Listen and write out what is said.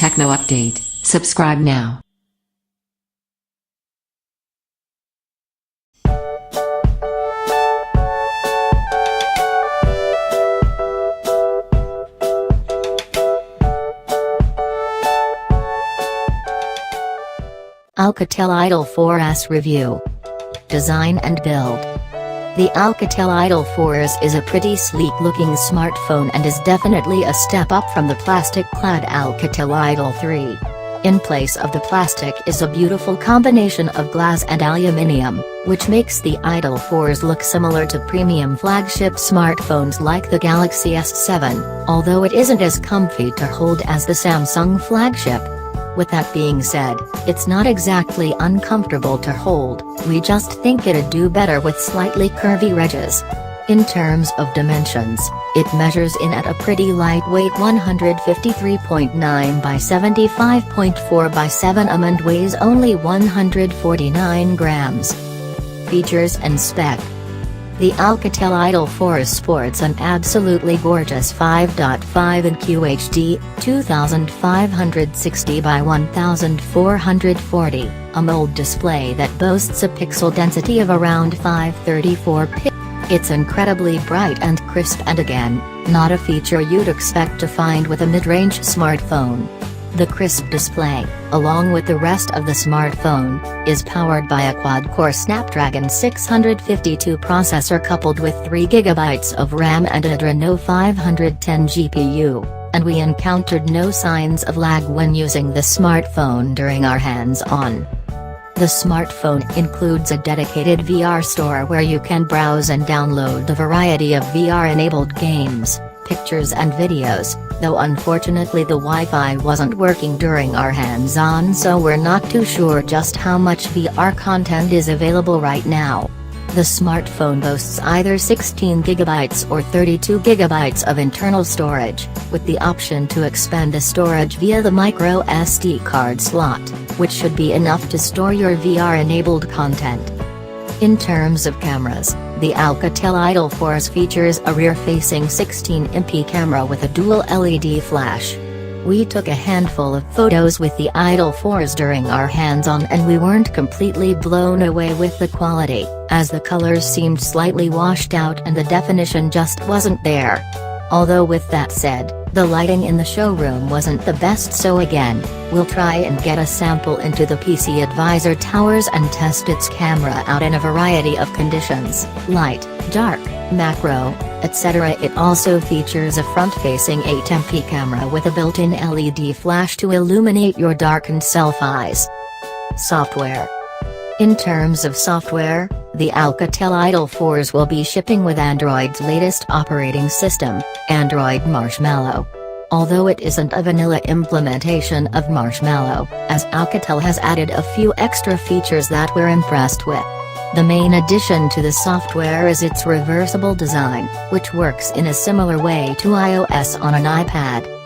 Techno update. Subscribe now. Alcatel Idol 4S Review. Design and build. The Alcatel Idol 4S is a pretty sleek-looking smartphone and is definitely a step up from the plastic-clad Alcatel Idol 3. In place of the plastic is a beautiful combination of glass and aluminium, which makes the Idol 4S look similar to premium flagship smartphones like the Galaxy S7, although it isn't as comfy to hold as the Samsung flagship. With that being said, it's not exactly uncomfortable to hold, we just think it'd do better with slightly curvy edges. In terms of dimensions, it measures in at a pretty lightweight 153.9 by 75.4 by 7 mm and weighs only 149 grams. Features and spec. The Alcatel Idol 4S sports an absolutely gorgeous 5.5 in QHD, 2560 by 1440, AMOLED display that boasts a pixel density of around 534 pixels. It's incredibly bright and crisp and again, not a feature you'd expect to find with a mid-range smartphone. The crisp display, along with the rest of the smartphone, is powered by a quad-core Snapdragon 652 processor coupled with 3GB of RAM and Adreno 510 GPU, and we encountered no signs of lag when using the smartphone during our hands-on. The smartphone includes a dedicated VR store where you can browse and download a variety of VR-enabled games, pictures and videos, though unfortunately the Wi-Fi wasn't working during our hands-on, so we're not too sure just how much VR content is available right now. The smartphone boasts either 16GB or 32GB of internal storage, with the option to expand the storage via the micro SD card slot, which should be enough to store your VR-enabled content. In terms of cameras, the Alcatel Idol 4S features a rear-facing 16MP camera with a dual LED flash. We took a handful of photos with the Idol 4S during our hands-on and we weren't completely blown away with the quality, as the colors seemed slightly washed out and the definition just wasn't there. Although with that said, the lighting in the showroom wasn't the best, so again, we'll try and get a sample into the PC Advisor towers and test its camera out in a variety of conditions, light, dark, macro, etc. It also features a front-facing 8MP camera with a built-in LED flash to illuminate your darkened self-eyes. Software. In terms of software, the Alcatel Idol 4S will be shipping with Android's latest operating system, Android Marshmallow. Although it isn't a vanilla implementation of Marshmallow, as Alcatel has added a few extra features that we're impressed with. The main addition to the software is its reversible design, which works in a similar way to iOS on an iPad.